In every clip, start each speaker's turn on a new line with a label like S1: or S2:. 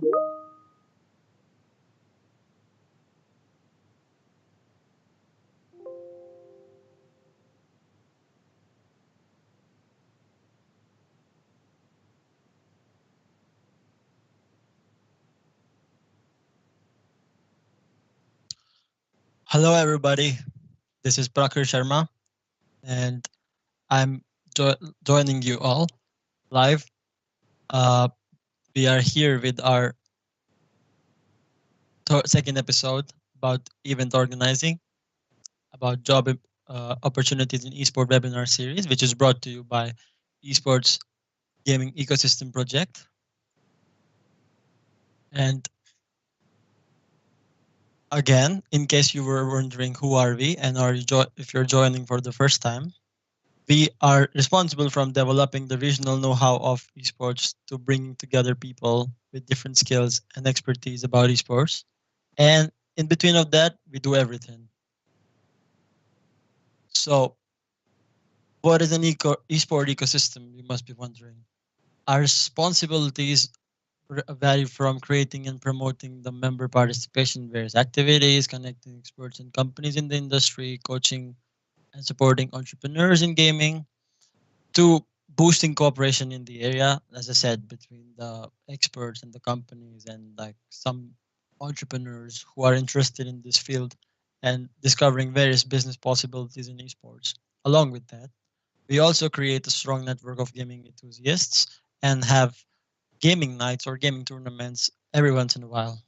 S1: Hello, everybody. This is Prakhar Sharma, and I'm joining you all live. Uh, we are here with our second episode about event organizing, about job opportunities in eSport webinar series, which is brought to you by eSports Gaming Ecosystem Project. And again, in case you were wondering who are we and if you're joining for the first time, we are responsible from developing the regional know-how of esports to bringing together people with different skills and expertise about esports. And in between of that, we do everything. So what is an esport ecosystem, you must be wondering? Our responsibilities vary from creating and promoting the member participation in various activities, connecting experts and companies in the industry, coaching and supporting entrepreneurs in gaming, to boosting cooperation in the area, as I said, between the experts and the companies and like some entrepreneurs who are interested in this field and discovering various business possibilities in esports. Along with that, we also create a strong network of gaming enthusiasts and have gaming nights or gaming tournaments every once in a while.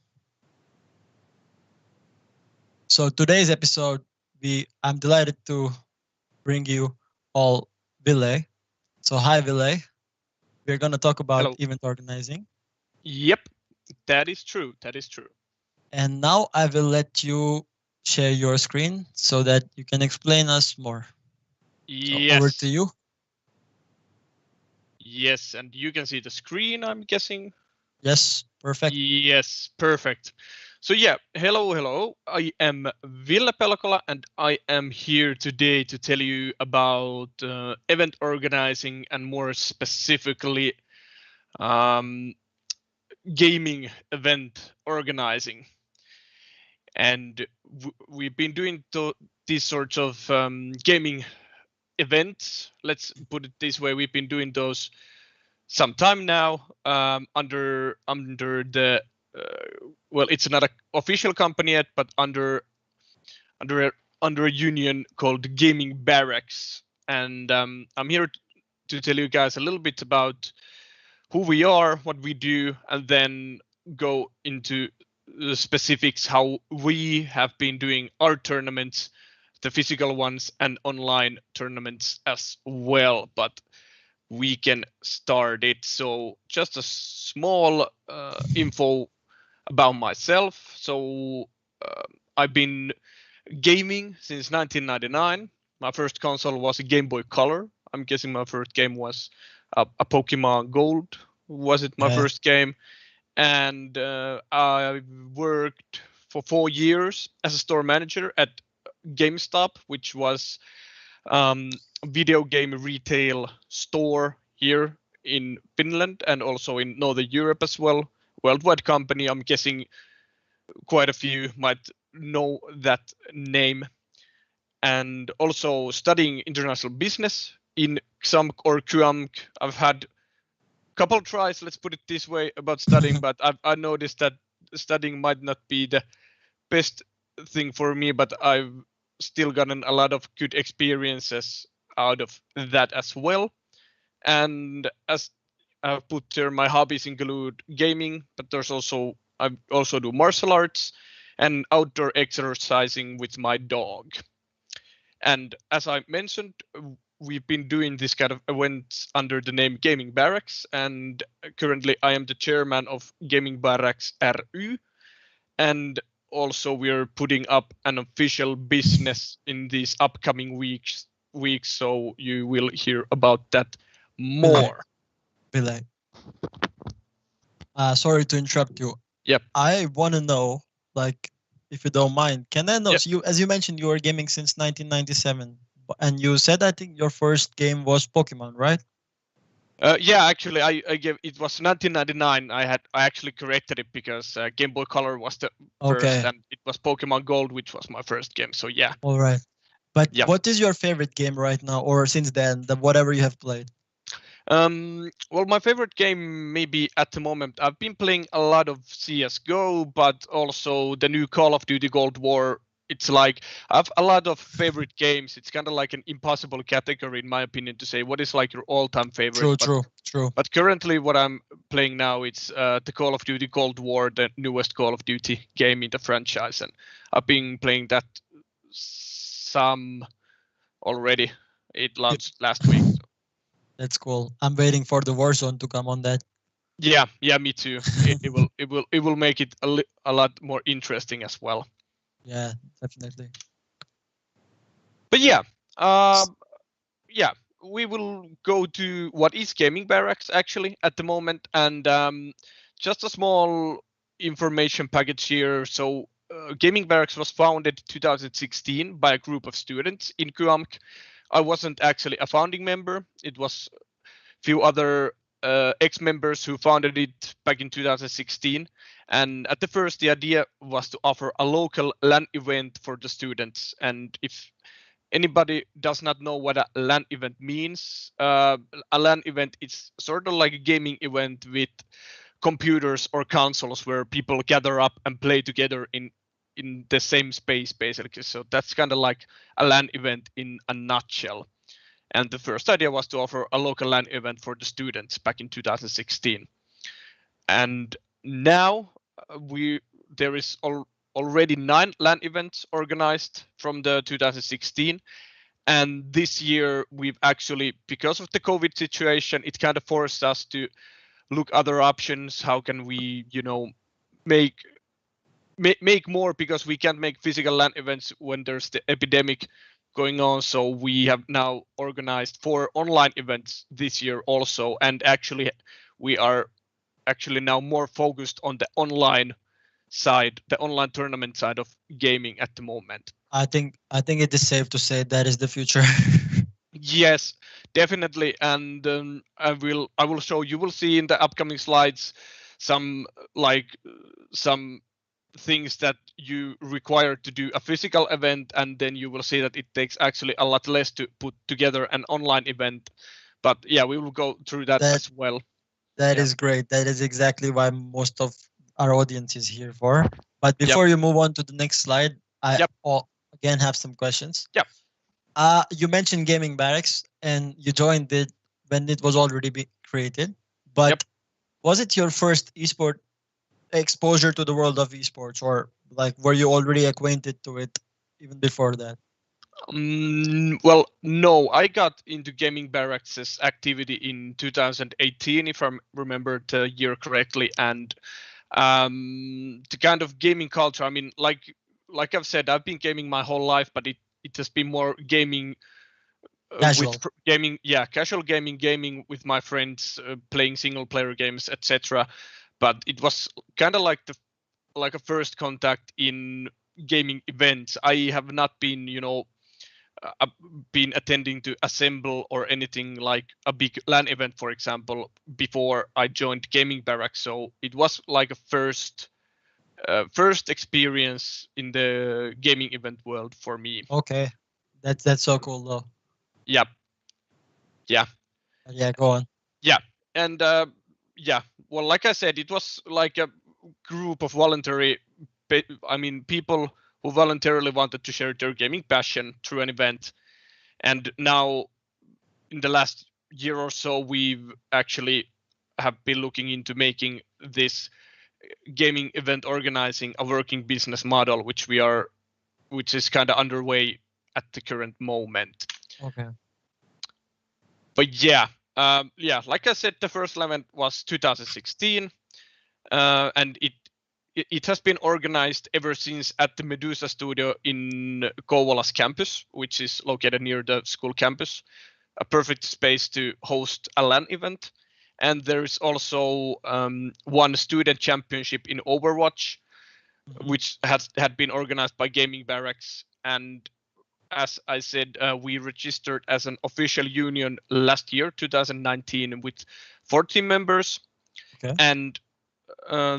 S1: So today's episode, I'm delighted to bring you all Ville. So hi Ville. We're going to talk about
S2: Hello.
S1: event organizing.
S2: Yep, that is true. That is true.
S1: And now I will let you share your screen so that you can explain us more.
S2: Yes.
S1: So over to you.
S2: Yes, and you can see the screen, I'm guessing.
S1: Yes, perfect.
S2: Yes, perfect. So yeah, hello. I am Ville Pelkola, and I am here today to tell you about event organizing and more specifically gaming event organizing. And we've been doing these sorts of gaming events. Let's put it this way: we've been doing those some time now under the well, it's not an official company yet, but under a union called Gaming Barracks. And I'm here to tell you guys a little bit about who we are, what we do, and then go into the specifics how we have been doing our tournaments, the physical ones and online tournaments as well. But we can start it. So just a small info about myself. So I've been gaming since 1999. My first console was a Game Boy Color. I'm guessing my first game was a Pokemon Gold. Was it my first game? And I worked for 4 years as a store manager at GameStop, which was video game retail store here in Finland and also in Northern Europe as well. Worldwide company. I'm guessing quite a few might know that name. And also studying international business in XAMK or QAMK. I've had a couple tries, let's put it this way, about studying, but I noticed that studying might not be the best thing for me, but I've still gotten a lot of good experiences out of that as well. And as I've put there, my hobbies include gaming, but I also do martial arts and outdoor exercising with my dog. And as I mentioned, we've been doing this kind of events under the name Gaming Barracks, and currently I am the chairman of Gaming Barracks RY, and also we're putting up an official business in these upcoming weeks, so you will hear about that more.
S1: Ville. Sorry to interrupt you.
S2: Yep.
S1: I want to know, like, if you don't mind, can I know?
S2: Yep.
S1: So you, as you mentioned, you were gaming since 1997, and you said I think your first game was Pokemon, right?
S2: Yeah, actually, I gave it was 1999. I actually corrected it because Game Boy Color was the first,
S1: Okay,
S2: and it was Pokemon Gold, which was my first game. So yeah,
S1: all right. But
S2: yeah.
S1: what is your favorite game right now, or since then, the whatever you have played?
S2: Well, my favorite game, maybe at the moment, I've been playing a lot of CS:GO, but also the new Call of Duty Cold War. It's like I have a lot of favorite games. It's kind of like an impossible category, in my opinion, to say what is like your all-time favorite.
S1: True,
S2: But
S1: true, true.
S2: currently, what I'm playing now, it's the Call of Duty Cold War, the newest Call of Duty game in the franchise, and I've been playing that some already. It
S1: You-
S2: launched last week.
S1: That's cool. I'm waiting for the Warzone to come on that.
S2: Yeah, yeah, me too. It will make it a lot more interesting as well.
S1: Yeah, definitely.
S2: But yeah, uh, yeah, we will go to what is Gaming Barracks actually at the moment, and just a small information package here. So, Gaming Barracks was founded 2016 by a group of students in QAMK. I wasn't actually a founding member. It was few other ex-members who founded it back in 2016. And at the first, the idea was to offer a local LAN event for the students. And if anybody does not know what a LAN event means, a LAN event is sort of like a gaming event with computers or consoles where people gather up and play together in the same space, basically. So that's kind of like a LAN event in a nutshell. And the first idea was to offer a local LAN event for the students back in 2016. And now we there is already 9 LAN events organized from the 2016. And this year we've actually, because of the COVID situation, it kind of forced us to look other options. How can we, make make more, because we can't make physical LAN events when there's the epidemic going on. So we have now organized 4 online events this year also, and actually we are actually now more focused on the online side, the online tournament side of gaming at the moment.
S1: I think it is safe to say that is the future.
S2: Yes, definitely, and I will show, you will see in the upcoming slides some like some things that you require to do a physical event, and then you will see that it takes actually a lot less to put together an online event. But yeah, we will go through that
S1: that
S2: as well.
S1: that
S2: Yeah.
S1: is great. That is exactly why most of our audience is here for. But
S2: Yep.
S1: before you move on to the next slide, I
S2: Yep.
S1: again have some questions.
S2: Yep.
S1: You mentioned Gaming Barracks and you joined it when it was already created.
S2: Yep.
S1: But was it your first esport exposure to the world of esports, or like were you already acquainted to it even before that?
S2: Well, no, I got into Gaming Barracks' activity in 2018, if I remember the year correctly, and the kind of gaming culture. I mean, like I've said, I've been gaming my whole life, but it has been more gaming with
S1: Casual.
S2: gaming, yeah, casual gaming with my friends, playing single player games, etc. But it was kind of like a first contact in gaming events. I have not been, been attending to assemble or anything like a big LAN event, for example, before I joined Gaming Barracks. So it was like a first experience in the gaming event world for me.
S1: Okay, that's so cool though.
S2: Yeah, yeah,
S1: Yeah, go on.
S2: yeah, and yeah. Well, like I said, it was like a group of I mean, people who voluntarily wanted to share their gaming passion through an event. And now, in the last year or so, we've actually have been looking into making this gaming event organizing a working business model, which is kind of underway at the current moment.
S1: Okay.
S2: But yeah, yeah, like I said, the first event was 2016, and it has been organized ever since at the Medusa studio in Kouvola's campus, which is located near the school campus. A perfect space to host a LAN event. And there is also one student championship in Overwatch,
S1: Mhm.
S2: which had been organized by Gaming Barracks. And as I said, we registered as an official union last year, 2019, with 14 members.
S1: Okay.
S2: And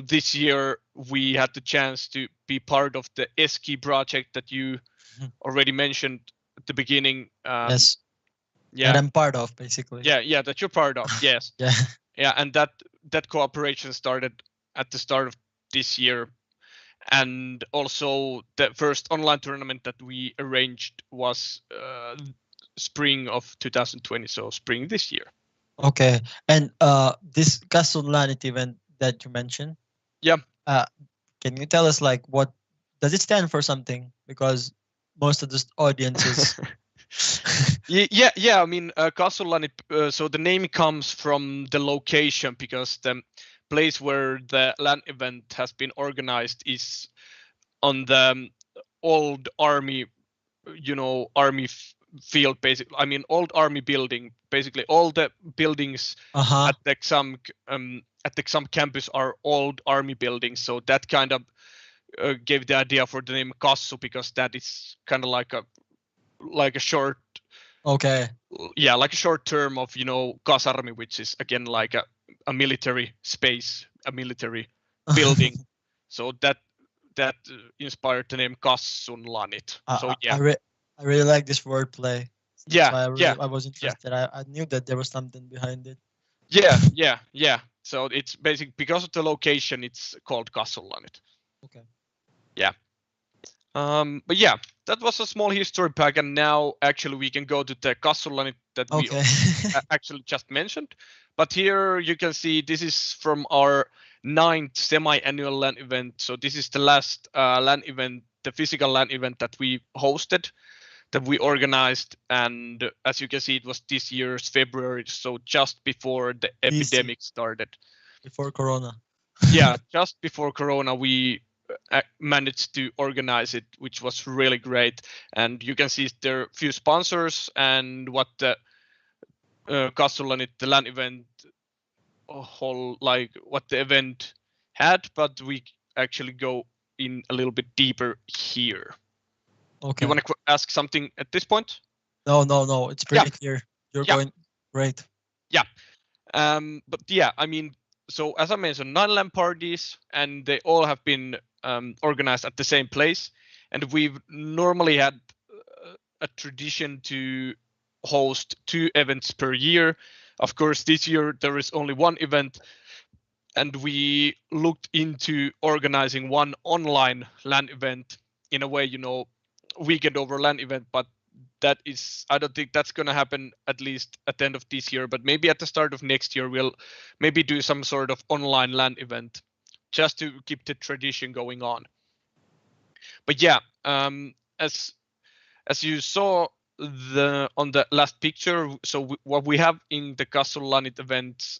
S2: this year we had the chance to be part of the ESKI project that you
S1: Mhm.
S2: already mentioned at the beginning.
S1: Yes, that
S2: Yeah,
S1: I'm part of, basically.
S2: yeah, that you're part of. Yes,
S1: Yeah.
S2: yeah, and that cooperation started at the start of this year, and also the first online tournament that we arranged was spring of 2020, so spring this year.
S1: Okay. And this Kasunlanit event that you mentioned,
S2: Yeah.
S1: uh, can you tell us like what does it stand for something? Because most of the audience is
S2: Yeah. I mean, Kasulani. So the name comes from the location because the place where the LAN event has been organized is on the old army, army field. Basically, I mean, old army building. Basically, all the buildings
S1: uh-huh.
S2: at the exam campus are old army buildings. So that kind of gave the idea for the name Kassu because that is kind of like a short
S1: Okay.
S2: like a short term of kasarmi, which is again like a military space, a military building. So that inspired the name Kassunlanit. So
S1: I, I,
S2: yeah,
S1: I, re- I really like this wordplay. That's
S2: yeah,
S1: why
S2: yeah,
S1: I was
S2: yeah,
S1: interested. I knew that there was something behind it.
S2: yeah. So it's basic because of the location. It's called Kassunlanit.
S1: Okay.
S2: Yeah. But yeah, that was a small history pack, and now actually we can go to the Kassunlanit that we
S1: Okay.
S2: actually just mentioned. But here you can see this is from our ninth semi-annual LAN event. So this is the last LAN event, the physical LAN event that we hosted, that we organized, and as you can see, it was this year's February, so just before the
S1: BC,
S2: epidemic started.
S1: before Corona.
S2: Yeah, just before Corona, we managed to organize it, which was really great. And you can see there are a few sponsors and what the Kassulanit, the LAN event whole, like what the event had, but we actually go in a little bit deeper here. You
S1: Okay.
S2: want to ask something at this point?
S1: No. It's
S2: Yeah,
S1: pretty clear. You're
S2: yeah,
S1: going great.
S2: yeah. But yeah, I mean, so as I mentioned, 9 LAN parties, and they all have been organized at the same place. And we've normally had a tradition to host 2 events per year. Of course, this year there is only one event, and we looked into organizing one online LAN event in a way, weekend over LAN event, but that is, I don't think that's going to happen at least at the end of this year, but maybe at the start of next year we'll maybe do some sort of online LAN event just to keep the tradition going on. But yeah, as you saw on the last picture, so what we have in the Castle Lanit events,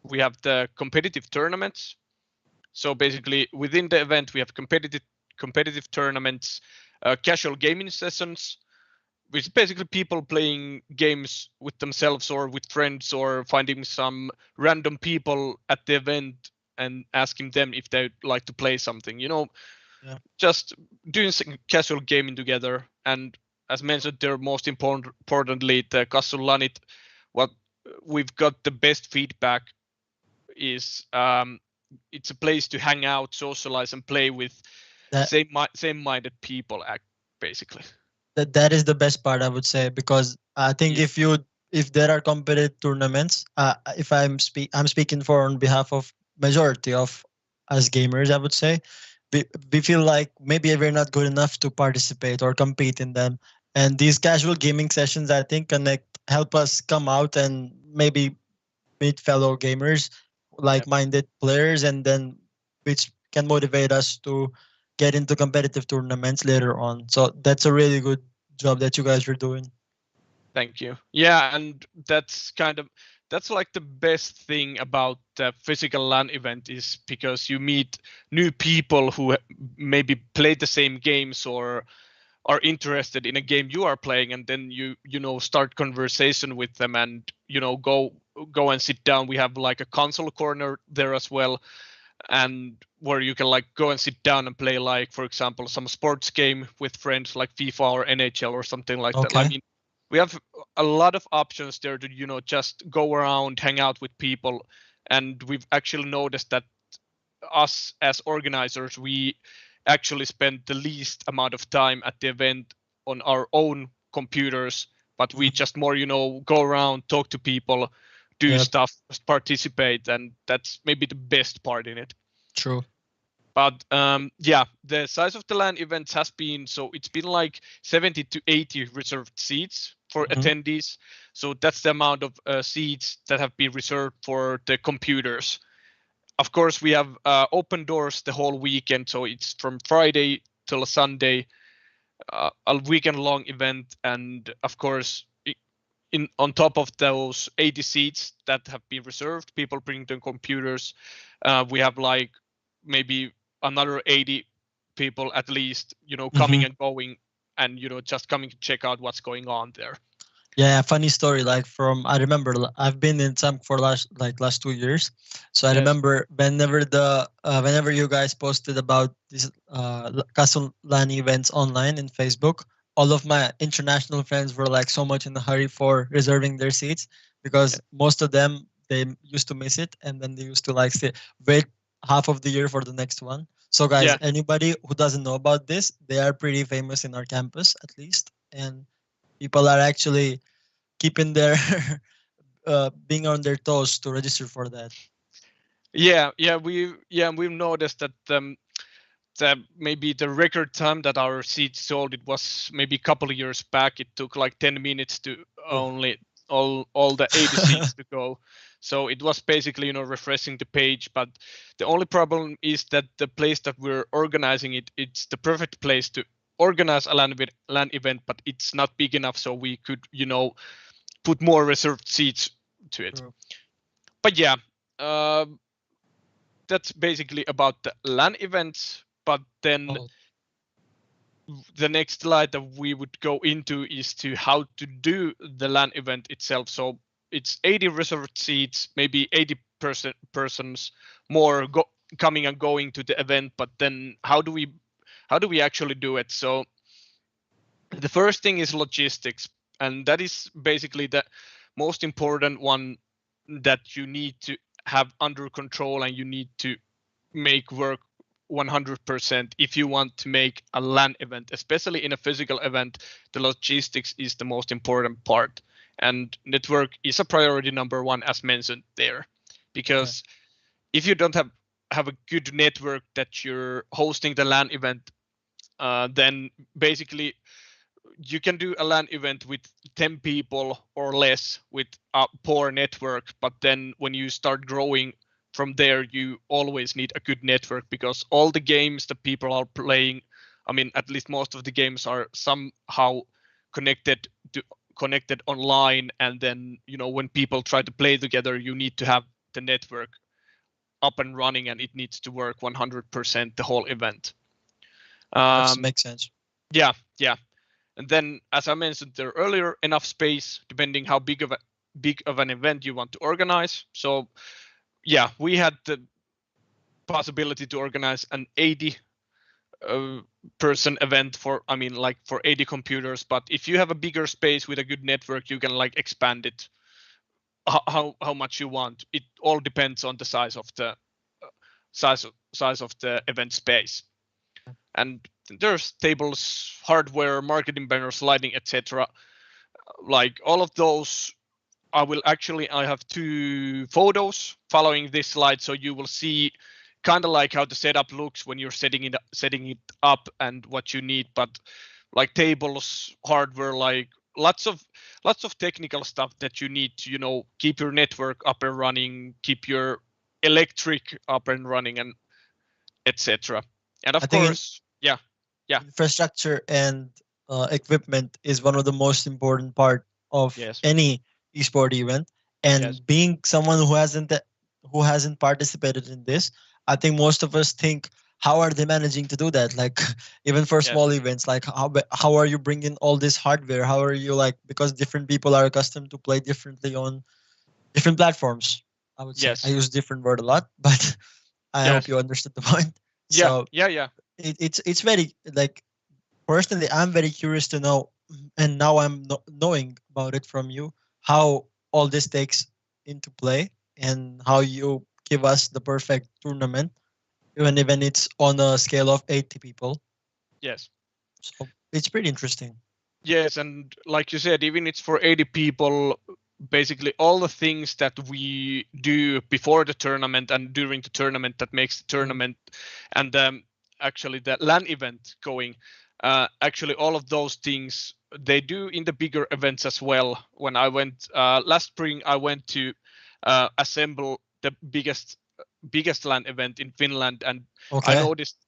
S2: we have the competitive tournaments. So basically, within the event, we have competitive tournaments, casual gaming sessions, which is basically people playing games with themselves or with friends, or finding some random people at the event and asking them if they'd like to play something.
S1: Yeah.
S2: Just doing some casual gaming together. And as mentioned, they're most importantly the Castle Lanit. What we've got the best feedback is it's a place to hang out, socialize, and play with
S1: That
S2: same-minded people. Basically,
S1: that is the best part, I would say, because I think
S2: yeah,
S1: if there are competitive tournaments, if I'm speaking for on behalf of majority of us gamers, I would say we feel like maybe we're not good enough to participate or compete in them. And these casual gaming sessions, I think, help us come out and maybe meet fellow gamers,
S2: yeah.
S1: like-minded players, and then which can motivate us to get into competitive tournaments later on. So that's a really good job that you guys are doing.
S2: Thank you. Yeah, and that's like the best thing about the physical LAN event is because you meet new people who maybe play the same games or are interested in a game you are playing, and then you start conversation with them, and go and sit down. We have like a console corner there as well, and where you can like go and sit down and play, like for example some sports game with friends like FIFA or NHL or something like that. I
S1: Okay.
S2: mean, we have a lot of options there to just go around, hang out with people, and we've actually noticed that us as organizers, we actually spend the least amount of time at the event on our own computers, but we
S1: Mhm.
S2: just more go around, talk to people, do
S1: Yep.
S2: stuff, participate, and that's maybe the best part in it.
S1: True.
S2: But yeah, the size of the LAN events has been, so it's been like 70 to 80 reserved seats for
S1: Hmm.
S2: attendees. So that's the amount of seats that have been reserved for the computers. Of course, we have open doors the whole weekend, so it's from Friday till Sunday, a weekend long event. And of course, in on top of those 80 seats that have been reserved, people bring their computers. We have like maybe another 80 people at least,
S1: Hmm.
S2: coming and going, and just coming to check out what's going on there.
S1: Yeah, funny story. Like from I remember I've been in some for last 2 years, so I
S2: Yes.
S1: remember whenever you guys posted about these custom LAN events online in Facebook, all of my international friends were like so much in a hurry for reserving their seats because
S2: Yeah.
S1: most of them they used to miss it and then they used to like wait half of the year for the next one. So guys,
S2: Yeah.
S1: anybody who doesn't know about this, they are pretty famous in our campus at least, and people are actually keeping their being on their toes to register for that.
S2: We've noticed that maybe the record time that our seats sold, it was maybe a couple of years back. It took like 10 minutes to
S1: Oh.
S2: only all the 80 seats to go. So it was basically refreshing the page. But the only problem is that the place that we're organizing it's the perfect place to organize a LAN event, but it's not big enough, so we could put more reserved seats to it.
S1: True.
S2: But yeah, uh, that's basically about the LAN events. But then
S1: Oh,
S2: the next slide that we would go into is to how to do the LAN event itself. So it's 80 reserved seats, maybe 80 persons more coming and going to the event. But then how do we actually do it? So the first thing is logistics, and that is basically the most important one that you need to have under control and you need to make work 100% if you want to make a LAN event, especially in a physical event. The logistics is the most important part, and network is a priority number one, as mentioned there,
S1: yeah.
S2: because if you don't have a good network that you're hosting the LAN event, then basically you can do a LAN event with 10 people or less with a poor network, but then when you start growing from there, you always need a good network, because all the games that people are playing, I mean, at least most of the games are somehow connected to connected online, and then when people try to play together, you need to have the network up and running, and it needs to work 100% the whole event.
S1: That
S2: um,
S1: makes sense.
S2: yeah, yeah. And then, as I mentioned there earlier, enough space depending how big of an event you want to organize. So yeah, we had the possibility to organize an 80 uh, person event for, I mean, like for 80 computers. But if you have a bigger space with a good network, you can like expand it how much you want. It all depends on the size of the size of the event space. And there's tables, hardware, marketing banners, lighting, etc. Like all of those, I have two photos following this slide, so you will see kind of like how the setup looks when you're setting it up and what you need. But like tables, hardware, like lots of technical stuff that you need to keep your network up and running, keep your electric up and running, and etc. And
S1: I
S2: of
S1: think
S2: course, yeah, yeah,
S1: infrastructure and equipment is one of the most important part of
S2: yes,
S1: any esport event.
S2: yes,
S1: And being someone who hasn't participated in this, I think most of us think, how are they managing to do that? Like even for
S2: yes,
S1: small events, like how are you bringing all this hardware? How are you like, because different people are accustomed to play differently on different platforms. I would say I
S2: yes,
S1: use different word a lot, but I
S2: Yes.
S1: hope you understood the point.
S2: Yeah,
S1: So
S2: yeah.
S1: it's very like personally, I'm very curious to know, and now I'm knowing about it from you, how all this takes into play and how you give us the perfect tournament, even it's on a scale of 80 people.
S2: Yes.
S1: So it's pretty interesting.
S2: Yes, and like you said, even it's for 80 people, basically all the things that we do before the tournament and during the tournament that makes the tournament and actually the LAN event going, actually all of those things they do in the bigger events as well. When I went last spring, I went to assemble the biggest LAN event in Finland, and
S1: Okay,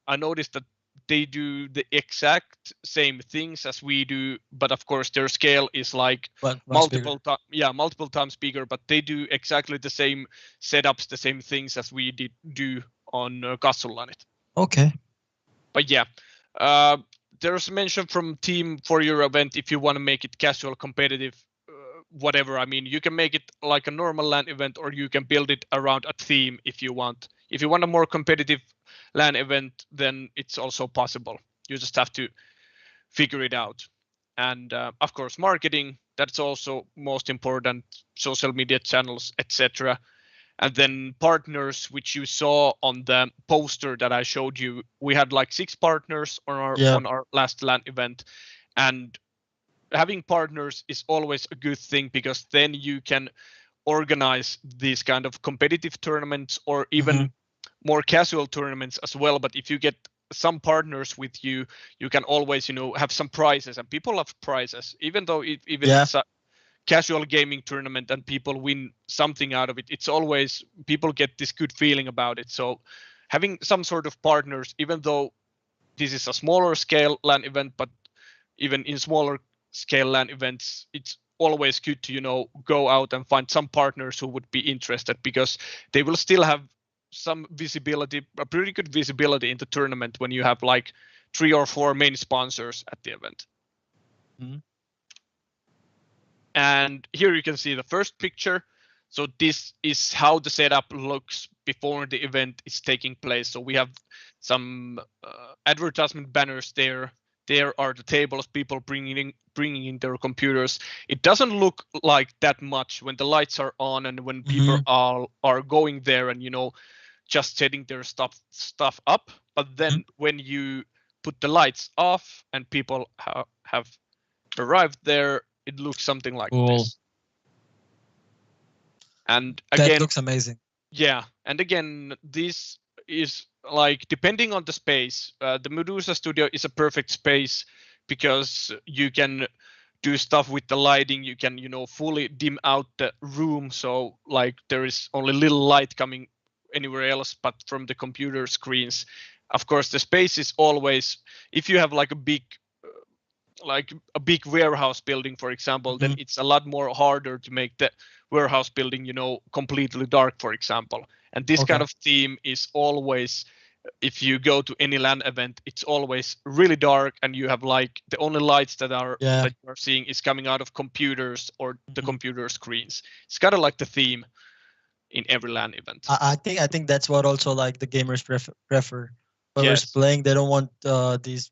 S2: I noticed that they do the exact same things as we do, but of course their scale is like
S1: but much bigger.
S2: multiple times bigger. But they do exactly the same setups, the same things as we did do on Kassulanit.
S1: Okay.
S2: But yeah, uh, there's mention from team for your event if you want to make it casual, competitive, whatever. I mean, you can make it like a normal LAN event, or you can build it around a theme if you want. If you want a more competitive LAN event, then it's also possible. You just have to figure it out. And of course, marketing, that's also most important, social media channels, etc. And then partners, which you saw on the poster that I showed you. We had like 6 partners
S1: Yeah.
S2: on our last LAN event, and having partners is always a good thing, because then you can organize these kind of competitive tournaments or even more casual tournaments as well. But if you get some partners with you, you can always have some prizes, and people love prizes, even though even
S1: Yeah.
S2: it's a casual gaming tournament and people win something out of it. It's always people get this good feeling about it. So having some sort of partners, even though this is a smaller scale LAN event, but even in smaller scale LAN events, it's always good to go out and find some partners who would be interested, because they will still have some visibility, a pretty good visibility in the tournament when you have like 3 or 4 main sponsors at the event.
S1: Mhm.
S2: And here you can see the first picture. So this is how the setup looks before the event is taking place. So we have some advertisement banners there. There are the tables, people bringing in their computers. It doesn't look like that much when the lights are on and when people are going there and just setting their stuff up. But then when you put the lights off and people have arrived there, it looks something like
S1: Cool.
S2: this. And
S1: That
S2: again,
S1: looks amazing.
S2: yeah, and again, this is like depending on the space. The Medusa Studio is a perfect space because you can do stuff with the lighting. You can fully dim out the room, so like there is only little light coming anywhere else but from the computer screens. Of course, the space is always, if you have like a big warehouse building, for example, then it's a lot more harder to make the warehouse building completely dark, for example. And this kind of theme is always, if you go to any LAN event, it's always really dark, and you have like the only lights that you are seeing is coming out of computers or the computer screens. It's kind of like the theme in every LAN event.
S1: I think that's what also like the gamers prefer. Whoever's
S2: Yes.
S1: playing, they don't want these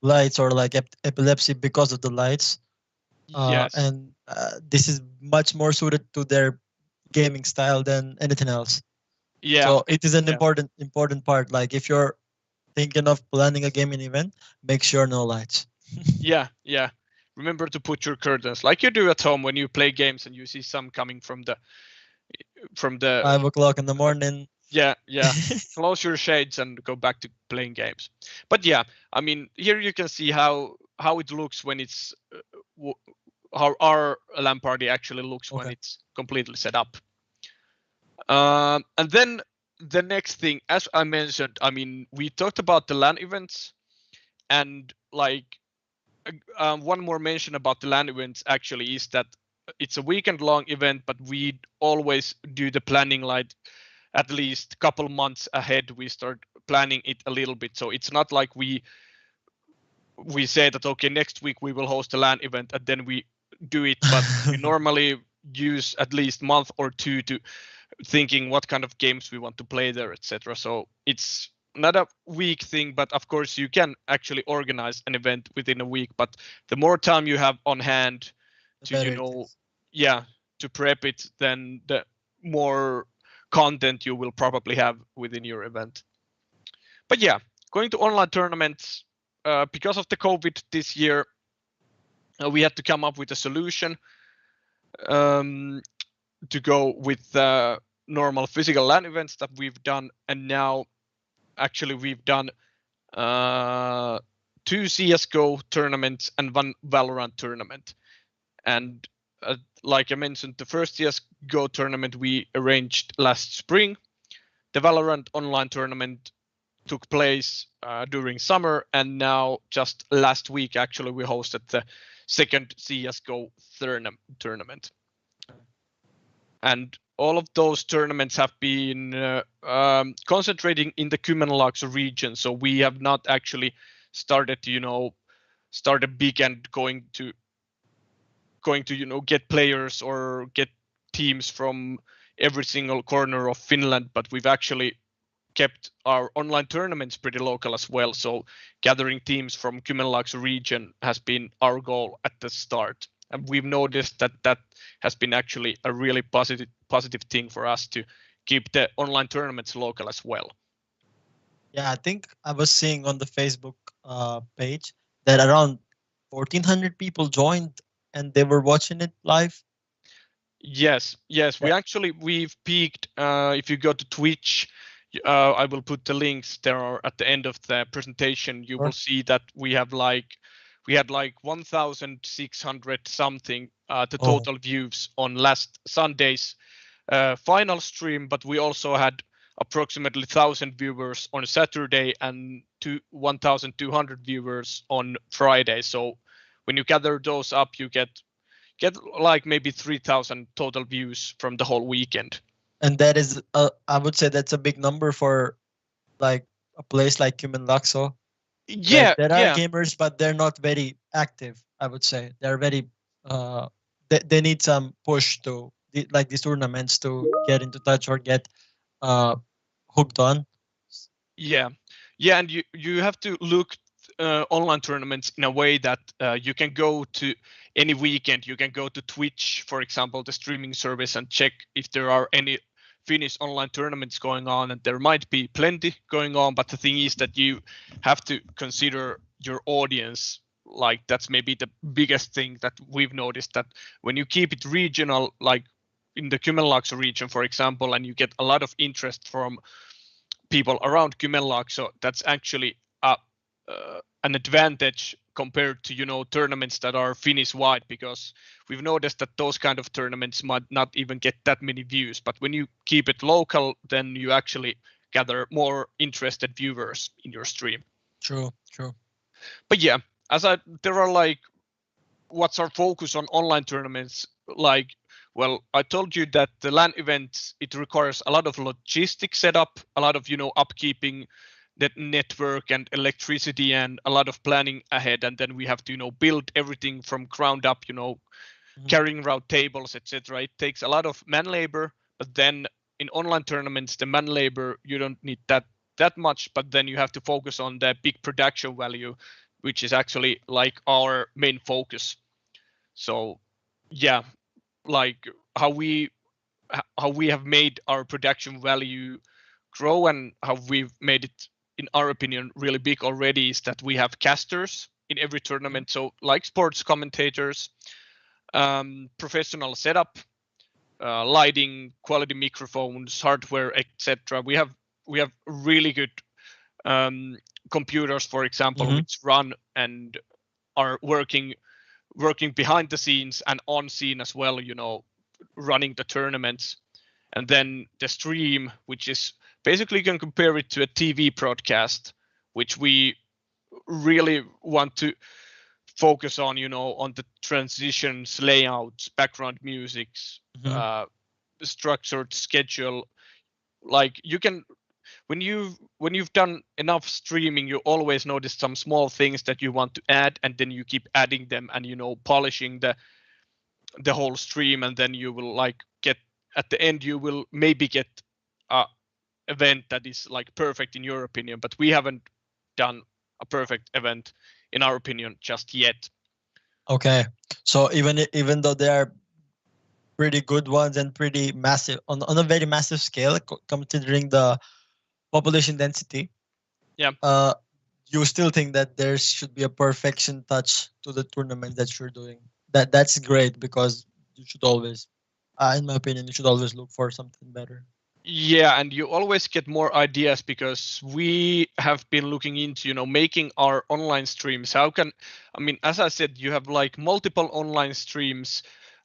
S1: lights or like epilepsy because of the lights.
S2: Yes.
S1: And this is much more suited to their gaming style than anything else.
S2: Yeah.
S1: So it is an
S2: Yeah.
S1: important part. Like if you're thinking of planning a gaming event, make sure no lights.
S2: Yeah. Remember to put your curtains like you do at home when you play games and you see some coming from the
S1: 5 o'clock in the morning.
S2: yeah. Close your shades and go back to playing games. But yeah, I mean, here you can see how it looks when it's how our LAN party actually looks when it's completely set up. And then the next thing, as I mentioned, I mean, we talked about the LAN events, and like one more mention about the LAN events actually is that it's a weekend long event, but we always do the planning like at least a couple months ahead. We start planning it a little bit, so it's not like we say that okay, next week we will host a LAN event and then we do it, but we normally use at least month or two to thinking what kind of games we want to play there, etc. So it's not a week thing, but of course you can actually organize an event within a week. But the more time you have on hand
S1: The
S2: to,
S1: better it is.
S2: yeah, to prep it, then the more content you will probably have within your event. But yeah, going to online tournaments, because of the COVID this year, we had to come up with a solution um, to go with normal physical LAN events that we've done, and now actually we've done two CS:GO tournaments and one Valorant tournament. And like I mentioned, the first CS:GO tournament we arranged last spring. The Valorant online tournament took place during summer, and now just last week actually we hosted the second CS:GO tournament. And all of those tournaments have been concentrating in the Kymenlaakso region. So we have not actually started to, start big and going to get players or get teams from every single corner of Finland, but we've actually kept our online tournaments pretty local as well. So gathering teams from Kymenlaakso region has been our goal at the start. And we've noticed that has been actually a really positive thing for us to keep the online tournaments local as well.
S1: Yeah, I think I was seeing on the Facebook page that around 1,400 people joined and they were watching it live.
S2: Yes.
S1: Yeah.
S2: We've peaked. If you go to Twitch, I will put the links there at the end of the presentation. You will see that we had like 1,600 something the
S1: Oh,
S2: total views on last Sunday's final stream, but we also had approximately 1,000 viewers on Saturday and 1,200 viewers on Friday. So when you gather those up, you get like maybe 3,000 total views from the whole weekend.
S1: and that is, I would say that's a big number for like a place like Kymenlaakso.
S2: Yeah,
S1: There are
S2: yeah,
S1: gamers, but they're not very active. I would say they're very. They need some push to like these tournaments to get into touch or get hooked on.
S2: yeah, yeah, and you have to look online tournaments in a way that you can go to any weekend. You can go to Twitch, for example, the streaming service, and check if there are any Finnish online tournaments going on, and there might be plenty going on. But the thing is that you have to consider your audience. Like that's maybe the biggest thing that we've noticed, that when you keep it regional, like in the Kymenlaakso region, for example, and you get a lot of interest from people around Kymenlaakso, that's actually an advantage compared to tournaments that are Finnish wide, because we've noticed that those kind of tournaments might not even get that many views. But when you keep it local, then you actually gather more interested viewers in your stream.
S1: True.
S2: But yeah, there are like, what's our focus on online tournaments? Like, well, I told you that the LAN events, it requires a lot of logistic setup, a lot of upkeeping that network and electricity, and a lot of planning ahead. And then we have to build everything from ground up, carrying around tables, etc. It takes a lot of man labor, but then in online tournaments, the man labor, you don't need that much, but then you have to focus on the big production value, which is actually like our main focus. So yeah, like how we have made our production value grow, and how we've made it, in our opinion, really big already, is that we have casters in every tournament. So like sports commentators, professional setup, lighting, quality microphones, hardware, etc. We have really good computers, for example, which run and are working behind the scenes and on scene as well, running the tournaments. And then the stream, which is basically, you can compare it to a TV broadcast, which we really want to focus on, on the transitions, layouts, background musics, structured schedule. Like you can, when you've done enough streaming, you always notice some small things that you want to add, and then you keep adding them and polishing the whole stream, and then you will like get at the end you will maybe get a event that is like perfect in your opinion, but we haven't done a perfect event in our opinion just yet.
S1: Okay, so even though they are pretty good ones and pretty massive on a very massive scale, considering the population density,
S2: Yeah.
S1: You still think that there should be a perfection touch to the tournament that you're doing. That's great because you should always, in my opinion, you should always look for something better.
S2: Yeah, and you always get more ideas because we have been looking into, making our online streams. I mean, as I said, you have like multiple online streams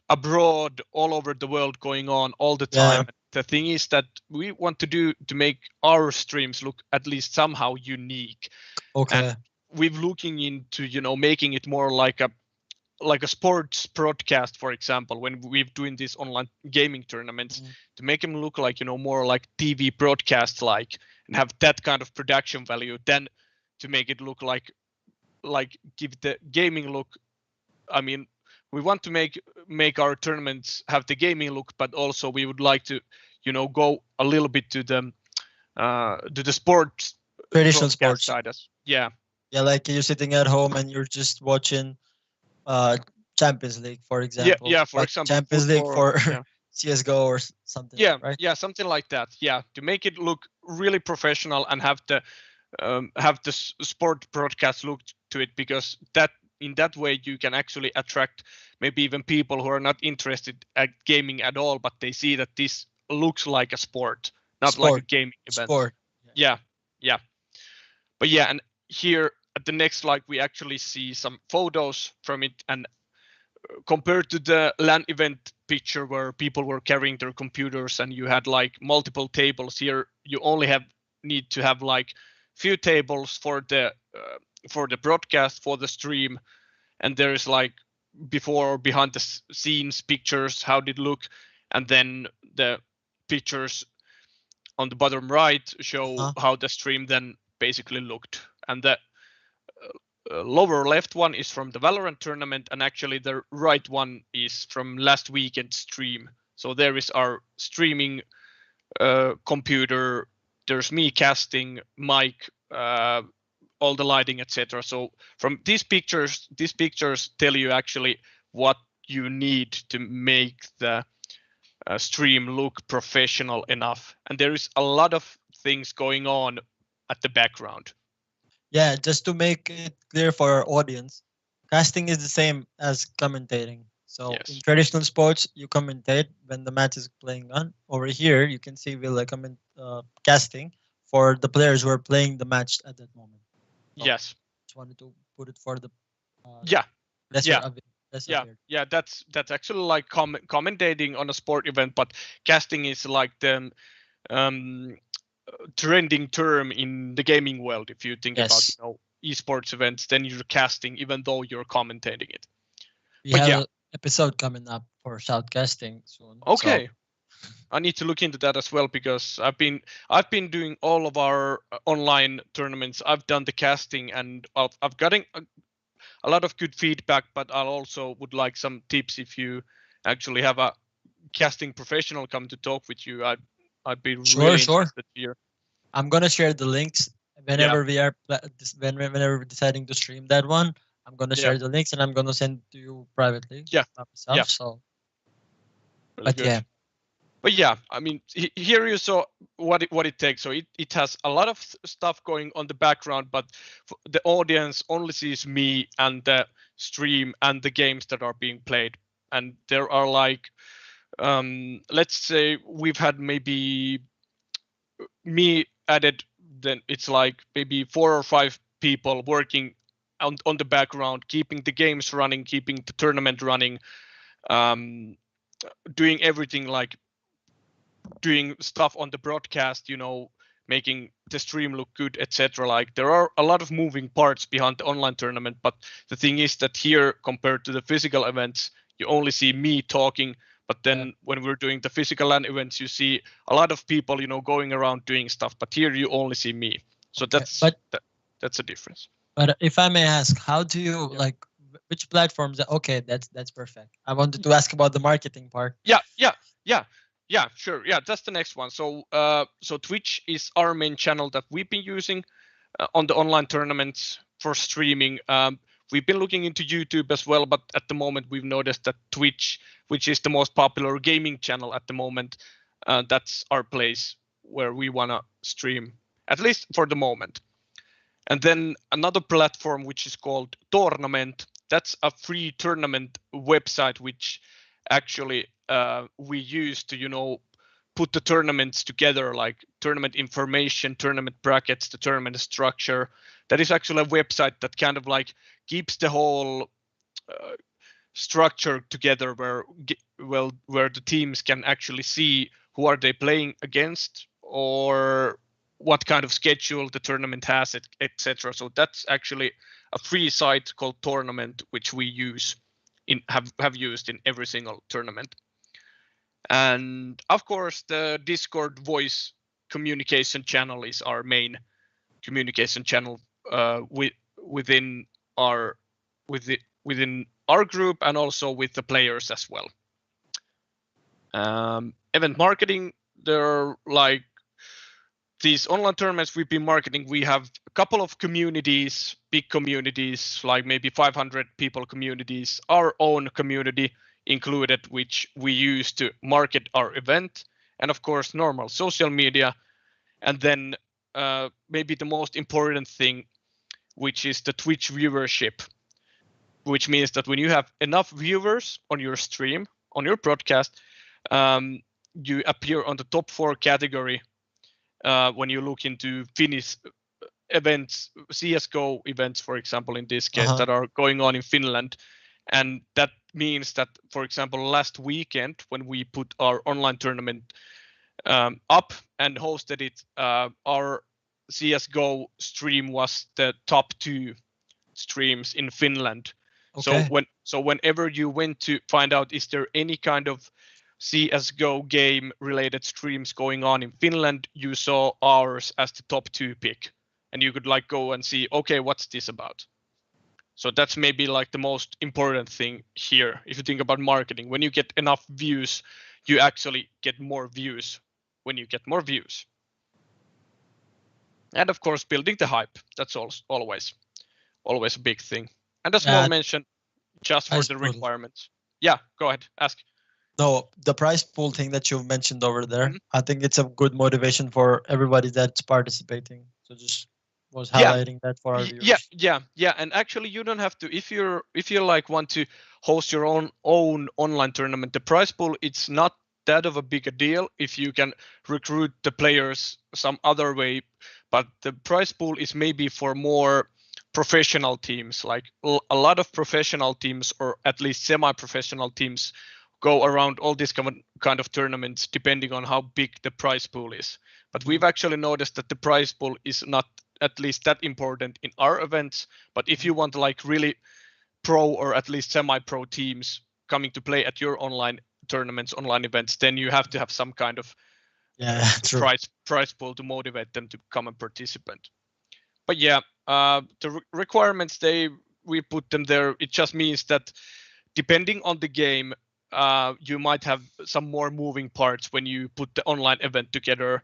S2: abroad all over the world going on all the
S1: Yeah.
S2: time. The thing is that we want to make our streams look at least somehow unique.
S1: Okay.
S2: And we've looking into, making it more like a sports broadcast, for example, when we're doing these online gaming tournaments, to make them look like more like TV broadcast like, and have that kind of production value, then to make it look like give the gaming look. I mean, we want to make our tournaments have the gaming look, but also we would like to go a little bit to the sports
S1: Traditional
S2: broadcast
S1: sports.
S2: side as yeah.
S1: Yeah, like you're sitting at home and you're just watching uh Champions League, for example.
S2: Yeah, for
S1: Like
S2: example,
S1: Champions League
S2: football.
S1: for
S2: Yeah.
S1: CS:GO or something,
S2: Yeah,
S1: right?
S2: yeah, something like that. Yeah, to make it look really professional and have the sport broadcast look to it, because that in that way you can actually attract maybe even people who are not interested at gaming at all, but they see that this looks like a sport, not like a
S1: Sport.
S2: gaming event.
S1: Sport.
S2: Yeah, yeah. But yeah, and here at the next slide we actually see some photos from it, and compared to the LAN event picture where people were carrying their computers and you had like multiple tables, here you only need to have like few tables for the broadcast, for the stream, and there is like before or behind the scenes pictures, how did it look, and then the pictures on the bottom right show how the stream then basically looked. And the lower left one is from the Valorant tournament, and actually the right one is from last weekend's stream. So there is our streaming computer, there's me casting, mic, all the lighting, etc. So from these pictures tell you actually what you need to make the stream look professional enough. And there is a lot of things going on at the background.
S1: Yeah, just to make it clear for our audience, casting is the same as commentating. So
S2: Yes.
S1: in traditional sports, you commentate when the match is playing on. Over here, you can see Ville casting for the players who are playing the match at that moment. So
S2: Yes.
S1: Just wanted to put it for the
S2: yeah.
S1: Yeah.
S2: Yeah, that's actually like commentating on a sport event, but casting is like the trending term in the gaming world. If you think about esports events, then you're casting even though you're commentating it.
S1: We have an episode coming up for shoutcasting soon.
S2: Okay. So. I need to look into that as well, because I've been doing all of our online tournaments. I've done the casting, and I've gotten a lot of good feedback, but I also would like some tips. If you actually have a casting professional come to talk with you, I'd be really interested here.
S1: I'm gonna share the links whenever whenever we're deciding to stream that one. I'm gonna share the links and I'm gonna send to you privately. Myself, so.
S2: Really but good. But yeah, I mean, here you saw what it takes. So it has a lot of stuff going on the background, but the audience only sees me and the stream and the games that are being played. And there are like, let's say we've had maybe me added, then it's like maybe 4 or 5 people working on the background, keeping the games running, keeping the tournament running, doing everything, like doing stuff on the broadcast, making the stream look good, etc. Like there are a lot of moving parts behind the online tournament, but the thing is that here, compared to the physical events, you only see me talking. But then when we're doing the physical LAN events, you see a lot of people, going around doing stuff. But here you only see me. So that's a difference.
S1: But if I may ask, how do you like which platforms? Okay, that's perfect. I wanted to ask about the marketing part.
S2: Yeah. Yeah, sure. Yeah, that's the next one. So so Twitch is our main channel that we've been using on the online tournaments for streaming. We've been looking into YouTube as well, but at the moment we've noticed that Twitch, which is the most popular gaming channel at the moment, that's our place where we want to stream, at least for the moment. And then another platform which is called Tournament. That's a free tournament website which actually we use to, you know, put the tournaments together, like tournament information, tournament brackets, the tournament structure. That is actually a website that kind of like keeps the whole structure together, where the teams can actually see who are they playing against, or what kind of schedule the tournament has, etc. So that's actually a free site called Tournament, which we use have used in every single tournament. And of course, the Discord voice communication channel is our main communication channel within our within our group, and also with the players as well. Event marketing, there are like these online tournaments we've been marketing. We have a couple of communities, big communities, like maybe 500 people communities, our own community included, which we use to market our event, and of course normal social media. And then maybe the most important thing, which is the Twitch viewership, which means that when you have enough viewers on your stream, on your broadcast, you appear on the top 4 category when you look into Finnish events, CSGO events, for example, in this case, that are going on in Finland. And that means that, for example, last weekend, when we put our online tournament up and hosted it, our CSGO stream was the top 2 streams in Finland.
S1: Okay.
S2: So whenever you went to find out is there any kind of CS:GO game related streams going on in Finland, you saw ours as the top 2 pick, and you could like go and see, okay, what's this about? So that's maybe like the most important thing here. If you think about marketing, when you get enough views, you actually get more views when you get more views. And of course, building the hype. That's always a big thing. And a small mention just for the requirements. Yeah, go ahead, ask.
S1: No, the prize pool thing that you've mentioned over there, I think it's a good motivation for everybody that's participating. So just was highlighting that for our viewers.
S2: Yeah. And actually, you don't have to, if you like want to host your own online tournament. The prize pool, it's not that of a big a deal if you can recruit the players some other way, but the prize pool is maybe for more professional teams. Like a lot of professional teams, or at least semi-professional teams, go around all these kind of tournaments depending on how big the prize pool is. But we've actually noticed that the prize pool is not at least that important in our events. But if you want like really pro or at least semi-pro teams coming to play at your online tournaments, online events, then you have to have some kind of prize pool to motivate them to come and participate. But yeah, the requirements, we put them there. It just means that depending on the game, you might have some more moving parts when you put the online event together.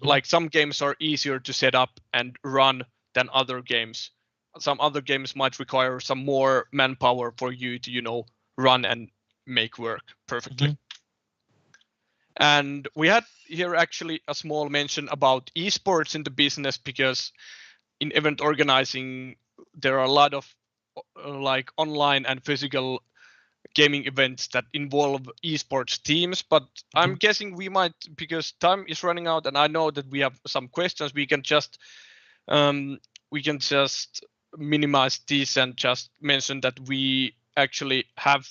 S2: Like some games are easier to set up and run than other games. Some other games might require some more manpower for you to, you know, run and make work perfectly. And we had here actually a small mention about eSports in the business, because in event organizing, there are a lot of like online and physical gaming events that involve esports teams. But I'm guessing we might, because time is running out and I know that we have some questions, we can just minimize this and just mention that we actually have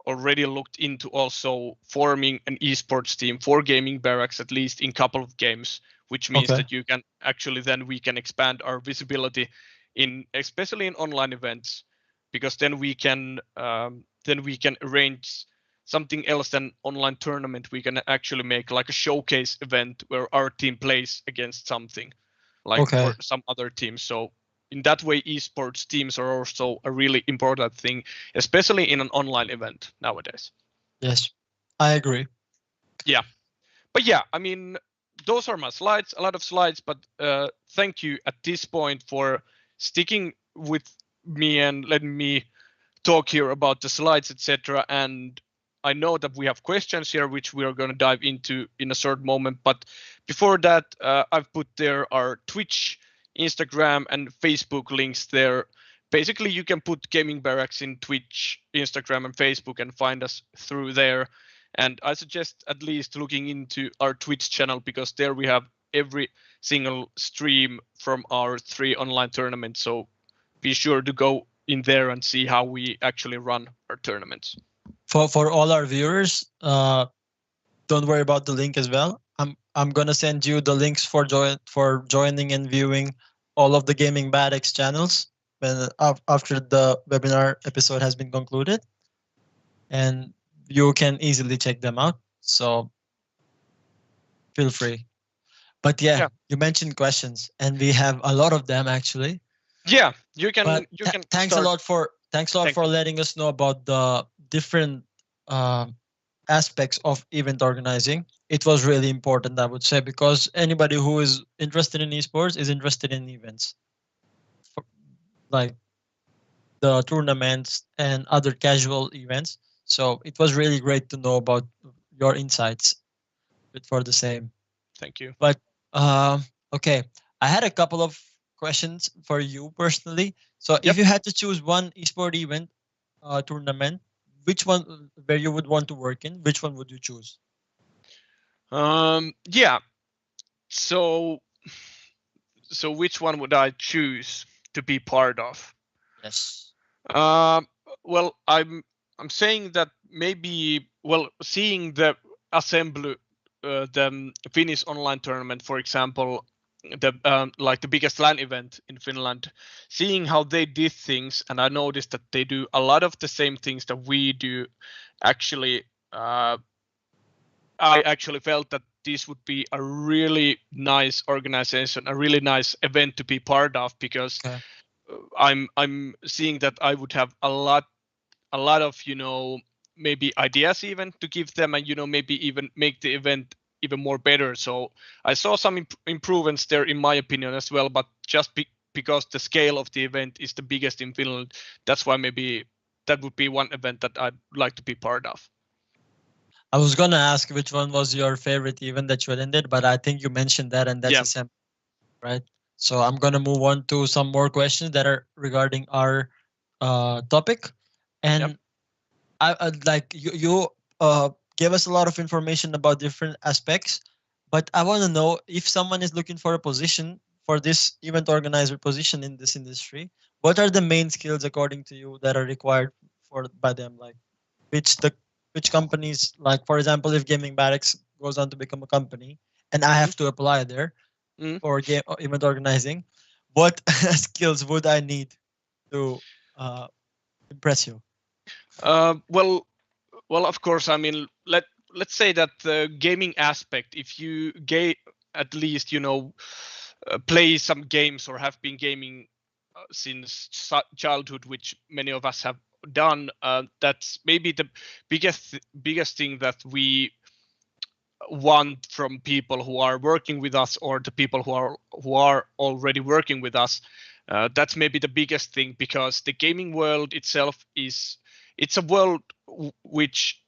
S2: already looked into also forming an esports team for Gaming Barracks, at least in a couple of games, which means that you can actually, then we can expand our visibility especially in online events, because then we can arrange something else than online tournament. We can actually make like a showcase event where our team plays against something like for some other teams. So in that way, esports teams are also a really important thing, especially in an online event nowadays.
S1: Yes, I agree.
S2: Yeah. But yeah, I mean, those are my slides, a lot of slides, but thank you at this point for sticking with me and letting me talk here about the slides, etc. And I know that we have questions here, which we are going to dive into in a short moment. But before that, I've put there our Twitch, Instagram, and Facebook links there. Basically, you can put Gaming Barracks in Twitch, Instagram, and Facebook and find us through there. And I suggest at least looking into our Twitch channel because there we have every single stream from our 3 online tournaments. So be sure to go in there and see how we actually run our tournaments.
S1: For all our viewers, don't worry about the link as well. I'm gonna send you the links for joining and viewing all of the Gaming Barracks channels when after the webinar episode has been concluded, and you can easily check them out. So feel free. But yeah, you mentioned questions, and we have a lot of them actually.
S2: Yeah, you can.
S1: But
S2: you can.
S1: Thanks a lot for letting us know about the different aspects of event organizing. It was really important, I would say, because anybody who is interested in esports is interested in events, like the tournaments and other casual events. So it was really great to know about your insights for the same.
S2: Thank you.
S1: But okay, I had a couple of questions for you personally. So if you had to choose one esport event tournament, which one where you would want to work in, which one would you choose?
S2: Yeah. So which one would I choose to be part of?
S1: Yes.
S2: Well, I'm saying that maybe, well, seeing the assembly, the Finnish online tournament, for example, the like the biggest LAN event in Finland, seeing how they did things, and I noticed that they do a lot of the same things that we do. Actually, I actually felt that this would be a really nice organization, a really nice event to be part of, because I'm seeing that I would have a lot of, maybe ideas even to give them, and maybe even make the event even more better. So I saw some improvements there in my opinion as well, but just because the scale of the event is the biggest in Finland, that's why maybe that would be one event that I'd like to be part of.
S1: I was gonna ask which one was your favorite event that you attended, but I think you mentioned that, and that's assembly, right? So I'm gonna move on to some more questions that are regarding our topic, and I'd like you gave us a lot of information about different aspects, but I want to know if someone is looking for a position for this event organizer position in this industry, what are the main skills according to you that are required by them? Like which companies, like for example, if Gaming Barracks goes on to become a company and I have to apply there for event organizing, what skills would I need to impress you?
S2: Well, of course. I mean, let's say that the gaming aspect, if you at least play some games or have been gaming since childhood, which many of us have done, that's maybe the biggest thing that we want from people who are working with us, or the people who are already working with us. That's maybe the biggest thing, because the gaming world itself it's a world which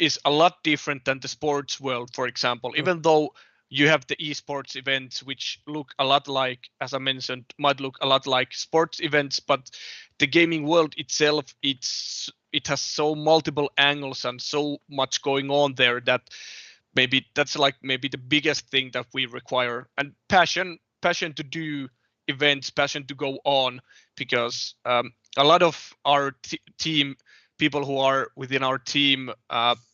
S2: is a lot different than the sports world, for example. Even though you have the esports events, which look a lot like, as I mentioned, might look a lot like sports events, but the gaming world itself, it has so multiple angles and so much going on there that maybe that's like maybe the biggest thing that we require. And passion to do events, passion to go on, because a lot of our team people who are within our team,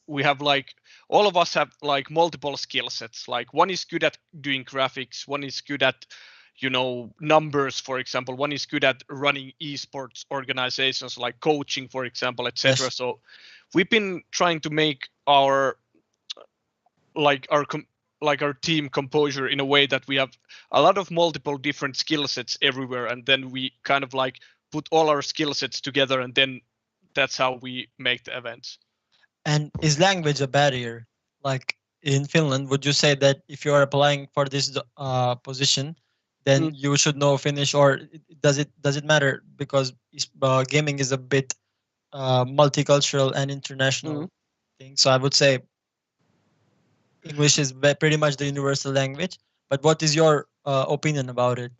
S2: we have like, all of us have like multiple skill sets. Like one is good at doing graphics, one is good at numbers, for example, one is good at running esports organizations like coaching, for example, etc. So we've been trying to make our our team composure in a way that we have a lot of multiple different skill sets everywhere, and then we kind of like put all our skill sets together, and then that's how we make the events.
S1: And is language a barrier? Like in Finland, would you say that if you are applying for this position, then
S2: Mm,
S1: you should know Finnish, or does it matter because gaming is a bit multicultural and
S2: mm.
S1: international thing? So I would say English is pretty much the universal language. But what is your opinion about it?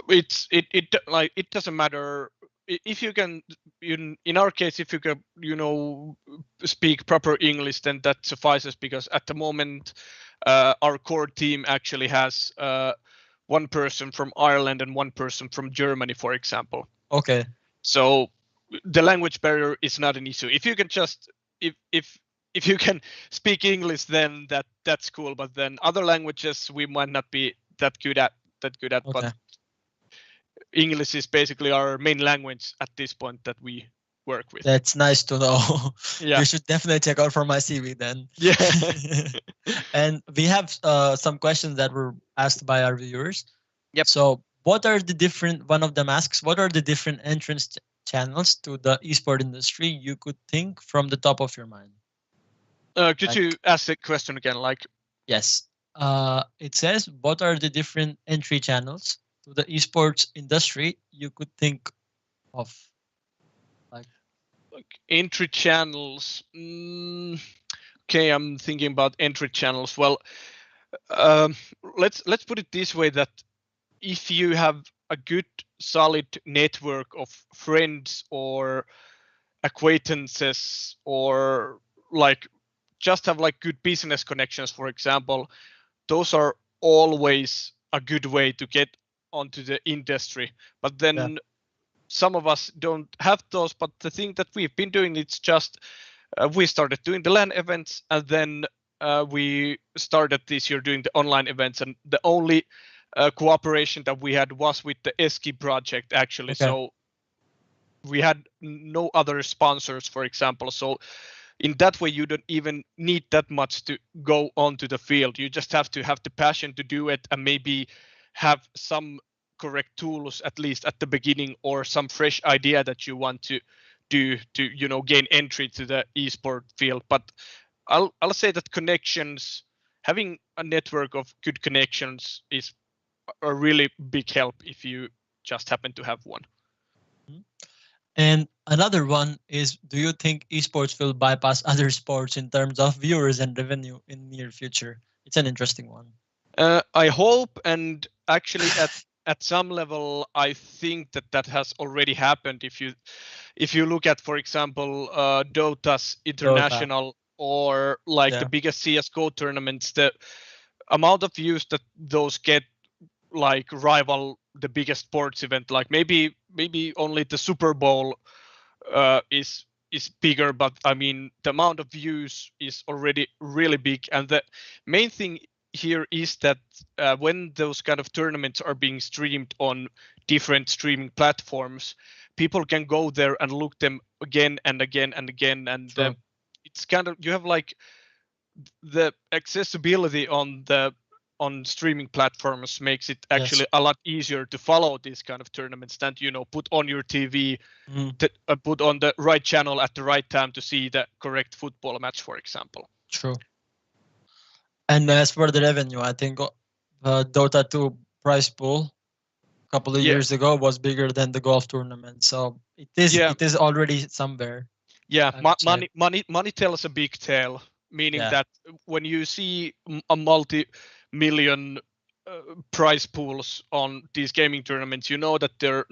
S2: It doesn't matter if you can in our case if you can speak proper English, then that suffices, because at the moment our core team actually has one person from Ireland and one person from Germany, for example.
S1: Okay.
S2: So the language barrier is not an issue. If you can just if you can speak English, then that's cool. But then other languages we might not be that good at. But
S1: Okay.
S2: English is basically our main language at this point that we work with.
S1: That's nice to know.
S2: Yeah.
S1: You should definitely check out for my CV then.
S2: Yeah.
S1: And we have some questions that were asked by our viewers.
S2: Yep.
S1: So, what are the different? One of them asks, "What are the different entrance channels to the esport industry you could think from the top of your mind?"
S2: Could
S1: Like,
S2: you ask the question again? Like,
S1: yes. It says, "What are the different entry channels to the esports industry you could think of?" Like,
S2: entry channels. Okay, I'm thinking about entry channels. Well, um, let's put it this way: that if you have a good, solid network of friends or acquaintances, or like just have like good business connections, for example, those are always a good way to get onto the industry. But
S1: yeah.
S2: then some of us don't have those. But the thing that we've been doing, it's just we started doing the LAN events, and then we started this year doing the online events, and the only cooperation that we had was with the Eski project, actually.
S1: Okay.
S2: So we had no other sponsors, for example. So in that way, you don't even need that much to go onto the field. You just have to have the passion to do it, and maybe have some correct tools at least at the beginning, or some fresh idea that you want to do to gain entry to the esport field. But I'll say that connections, having a network of good connections, is a really big help if you just happen to have one.
S1: Mhm. And another one is, do you think esports will bypass other sports in terms of viewers and revenue in near future? It's an interesting one.
S2: I hope, and actually at some level, I think that has already happened. If you look at, for example, Dota's
S1: Dota.
S2: international, or like the
S1: Yeah.
S2: biggest CS:GO tournaments, the amount of views that those get like rival the biggest sports event. Like maybe only the Super Bowl is bigger, but I mean the amount of views is already really big. And the main thing here is that when those kind of tournaments are being streamed on different streaming platforms, people can go there and look them again and again and again. And
S1: True.
S2: it's kind of, you have like the accessibility on streaming platforms makes it
S1: Yes.
S2: actually a lot easier to follow these kind of tournaments than put on your TV,
S1: Mhm.
S2: put on the right channel at the right time to see the correct football match, for example.
S1: True. And as for the revenue, I think Dota 2 prize pool a couple of
S2: Yeah,
S1: years ago was bigger than the golf tournament. So it is
S2: yeah,
S1: it is already somewhere,
S2: yeah.
S1: I would say.
S2: Money tells a big tale, meaning
S1: Yeah.
S2: that when you see a multi-million prize pools on these gaming tournaments, you know that they're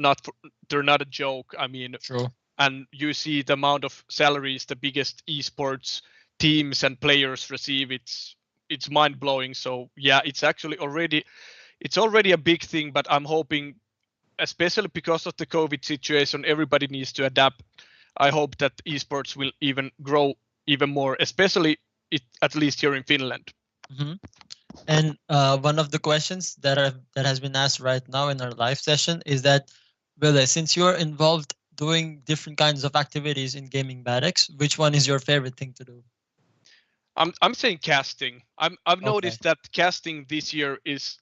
S2: not a joke. I mean,
S1: True.
S2: and you see the amount of salaries the biggest esports teams and players receive. It's mind blowing. So yeah, it's already a big thing. But I'm hoping, especially because of the COVID situation, everybody needs to adapt. I hope that esports will even grow even more, especially at least here in Finland.
S1: Hmm. And one of the questions that has been asked right now in our live session is that, Ville, since you're involved doing different kinds of activities in Gaming Barracks, which one is your favorite thing to do?
S2: I'm saying casting. I've
S1: Okay.
S2: noticed that casting this year is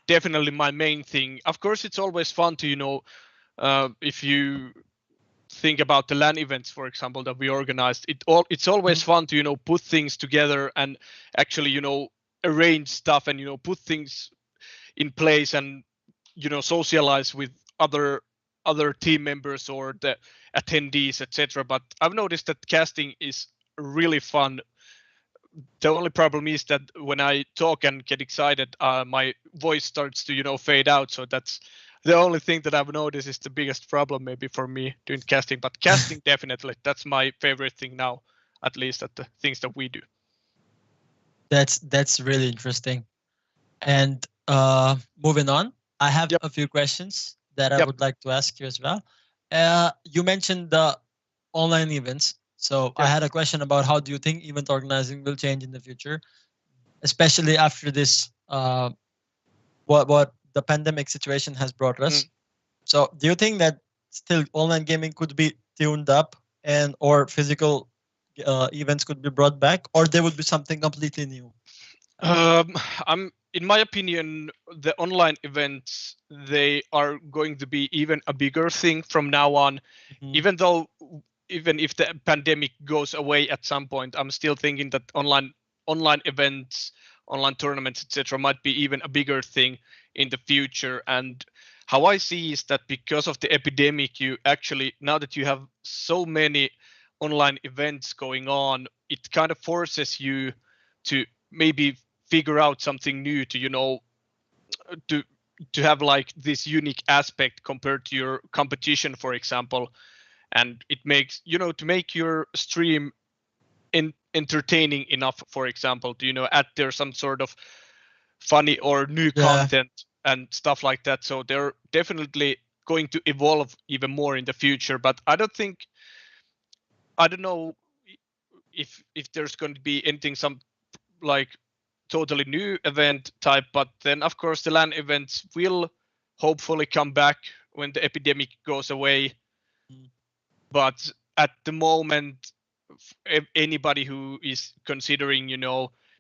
S2: definitely my main thing. Of course, it's always fun to if you think about the LAN events, for example, that we organized, it's always fun to put things together and actually arrange stuff and put things in place and socialize with other team members or the attendees, etc. But I've noticed that casting is really fun. The only problem is that when I talk and get excited, my voice starts to fade out. So that's the only thing that I've noticed is the biggest problem maybe for me doing casting. But casting definitely, that's my favorite thing now, at least at the things that we do.
S1: That's really interesting. And moving on, I have
S2: Yep.
S1: a few questions that I
S2: Yep.
S1: would like to ask you as well. You mentioned the online events. So I
S2: Yep.
S1: had a question about how do you think event organizing will change in the future, especially after this what the pandemic situation has brought us. So do you think that still online gaming could be tuned up and or physical events could be brought back, or there would be something completely new?
S2: I'm in my opinion, the online events, they are going to be even a bigger thing from now on. Even though, even if the pandemic goes away at some point, I'm still thinking that online events, online tournaments, etc., might be even a bigger thing in the future. And how I see is that because of the epidemic, you actually, now that you have so many online events going on, it kind of forces you to maybe figure out something new to to to have like this unique aspect compared to your competition, for example. And it makes to make your stream entertaining enough, for example, to add there some sort of funny or new content and stuff like that. So they're definitely going to evolve even more in the future. But I don't know if there's going to be anything some like totally new event type. But then of course the LAN events will hopefully come back when the epidemic goes away. But at the moment, anybody who is considering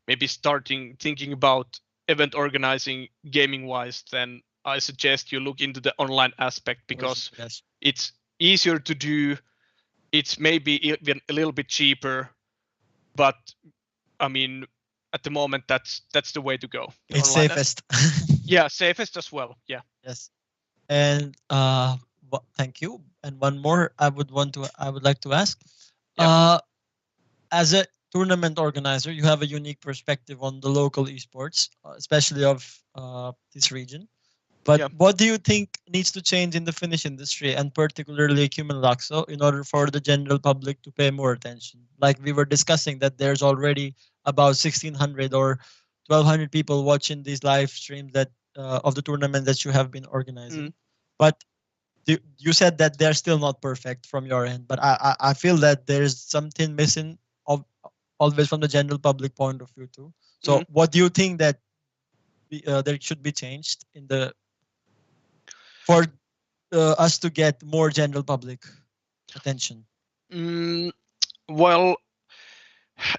S2: maybe thinking about event organizing gaming wise, then I suggest you look into the online aspect, because
S1: Yes.
S2: it's easier to do. It's maybe even a little bit cheaper, but I mean, at the moment, that's the way to go.
S1: It's
S2: Online
S1: safest.
S2: yeah, safest as well. Yeah.
S1: Yes. And thank you. And one more I would like to ask.
S2: Yep.
S1: As a tournament organizer, you have a unique perspective on the local esports, especially of this region. But
S2: Yep.
S1: what do you think needs to change in the Finnish industry, and particularly Kymenlaakso, in order for the general public to pay more attention? Like we were discussing that there's already about 1,600 or 1,200 people watching these live streams that of the tournament that you have been organizing. But you said that they're still not perfect from your end. But I feel that there's something missing of always from the general public point of view too. So what do you think that there should be changed in the for us to get more general public attention?
S2: Well,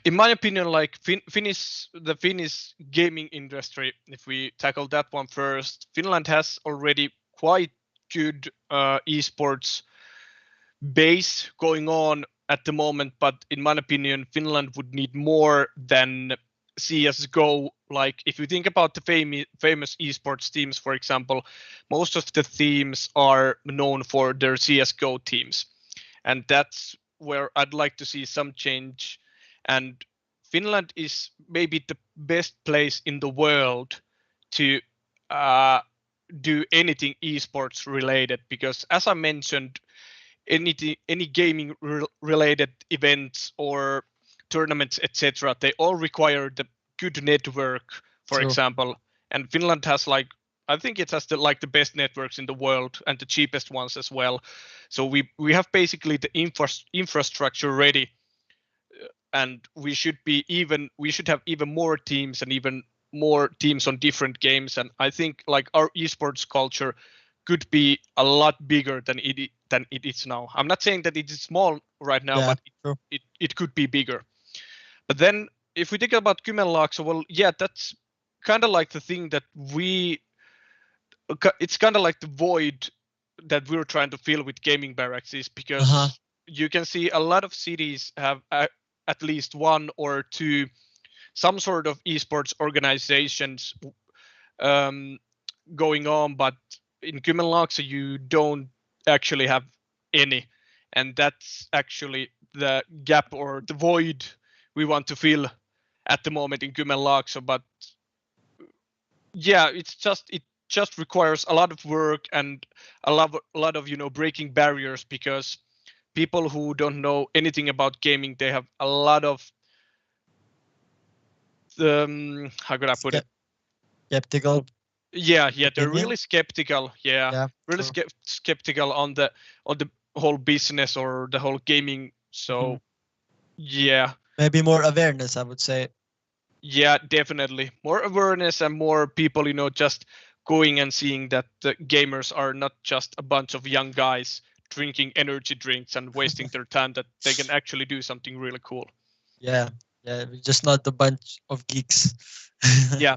S2: in my opinion, like the Finnish gaming industry, if we tackle that one first, Finland has already quite good esports base going on at the moment. But in my opinion, Finland would need more than CS:GO. Like if you think about the famous esports teams, for example, most of the teams are known for their CS:GO teams, and that's where I'd like to see some change. And Finland is maybe the best place in the world to do anything esports related, because as I mentioned, any gaming related events or tournaments, etc., they all require the good network, for example. And Finland has like, I think it has the best networks in the world and the cheapest ones as well. So we have basically the infrastructure ready, and we should have even more teams and even more teams on different games. And I think like our esports culture could be a lot bigger than it is now. I'm not saying that it is small right now, but it could be bigger. But then if we think about Kymenlaakso, well, yeah, that's kind of like the thing that it's kind of like the void that we're trying to fill with Gaming Barracks is
S1: Uh-huh.
S2: because you can see a lot of cities have at least one or two some sort of esports organizations um, going on, but in Kymenlaakso you don't actually have any, and that's actually the gap or the void we want to fill at the moment in Kymenlaakso. But yeah, it just requires a lot of work and a lot of breaking barriers, because people who don't know anything about gaming, they have a lot of how could I put it?
S1: Skeptical
S2: Yeah, they're
S1: opinion.
S2: really skeptical. Yeah,
S1: Yeah,
S2: really
S1: true.
S2: skeptical on the whole business or the whole gaming.
S1: Hmm.
S2: So yeah,
S1: Maybe more awareness, I would say.
S2: yeah, definitely more awareness and more people, just going and seeing that the gamers are not just a bunch of young guys drinking energy drinks and wasting their time. That they can actually do something really cool.
S1: Yeah, yeah, we're just not a bunch of geeks.
S2: Yeah,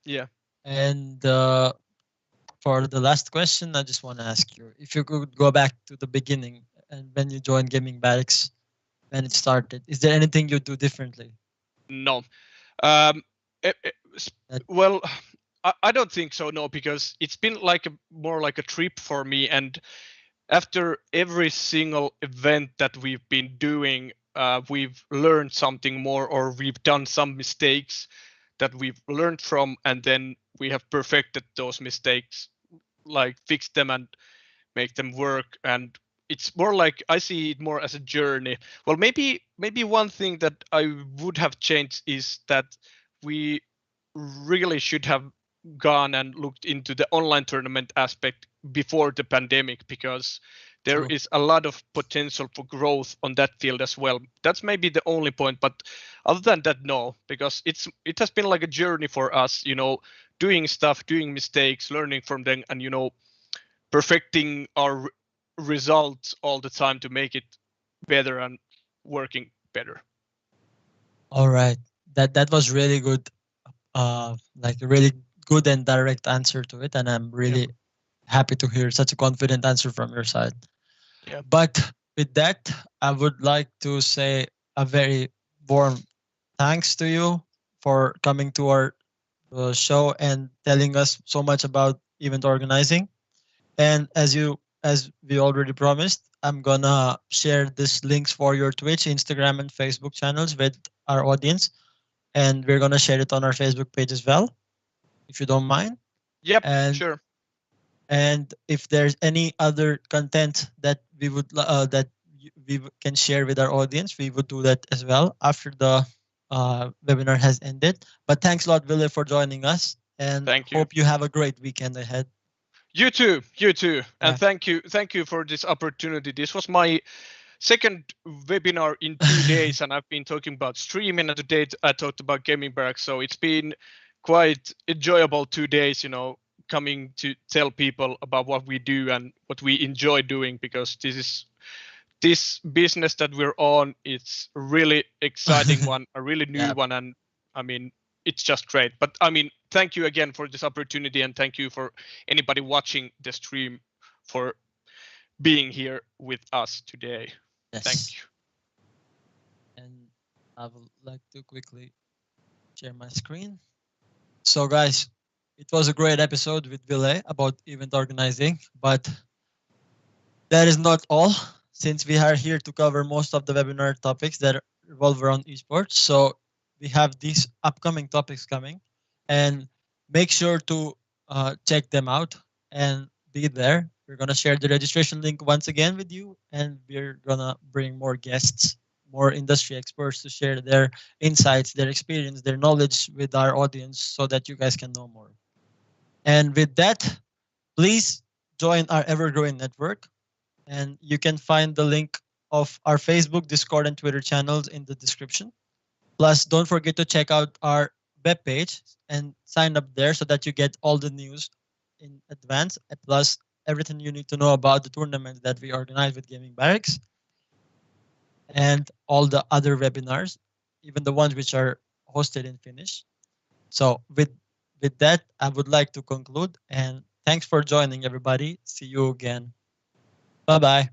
S2: yeah.
S1: And for the last question, I just want to ask you if you could go back to the beginning and when you joined Gaming Barracks, when it started, is there anything you do differently?
S2: No. Um, eh, eh, s-
S1: That,
S2: well, I don't think so. No, because it's been like more like a trip for me, and after every single event that we've been doing, we've learned something more, or we've done some mistakes that we've learned from, and then we have perfected those mistakes, like fixed them and make them work. And it's more like I see it more as a journey. Well, maybe one thing that I would have changed is that we really should have gone and looked into the online tournament aspect before the pandemic, because there
S1: true.
S2: is a lot of potential for growth on that field as well. That's maybe the only point, but other than that, no, because it has been like a journey for us, doing stuff, doing mistakes, learning from them, and perfecting our results all the time to make it better and working better.
S1: All right. That was really good. Like a really good and direct answer to it, and I'm
S2: Yep.
S1: really happy to hear such a confident answer from your side.
S2: Yep.
S1: But with that, I would like to say a very warm thanks to you for coming to our show and telling us so much about event organizing. And as we already promised, I'm gonna share this links for your Twitch, Instagram, and Facebook channels with our audience, and we're gonna share it on our Facebook page as well, if you don't mind.
S2: Yep.
S1: And
S2: Sure.
S1: if there's any other content that we can share with our audience, we would do that as well after the webinar has ended. But thanks a lot, Ville, for joining us, and
S2: Thank you.
S1: hope you have a great weekend ahead.
S2: You too. You too. And
S1: Yeah.
S2: thank you for this opportunity. This was my second webinar in 2 days, and I've been talking about streaming, and today I talked about Gaming Barracks. So it's been quite enjoyable 2 days, coming to tell people about what we do and what we enjoy doing, because this business that we're on, it's a really exciting one, a really new
S1: Yeah.
S2: one, and I mean, it's just great. But I mean, thank you again for this opportunity, and thank you for anybody watching the stream for being here with us today. Thank
S1: Yes.
S2: you.
S1: And I would like to quickly share my screen. So, guys, it was a great episode with Ville about event organizing, but that is not all, since we are here to cover most of the webinar topics that revolve around esports. So we have these upcoming topics coming, and make sure to check them out and be there. We're gonna share the registration link once again with you, and we're gonna bring more guests, more industry experts to share their insights, their experience, their knowledge with our audience, so that you guys can know more. And with that, please join our ever-growing network, and you can find the link of our Facebook, Discord, and Twitter channels in the description. Plus, don't forget to check out our webpage and sign up there so that you get all the news in advance, plus everything you need to know about the tournaments that we organize with Gaming Barracks and all the other webinars, even the ones which are hosted in Finnish. So with that, I would like to conclude, and thanks for joining, everybody. See you again. Bye bye.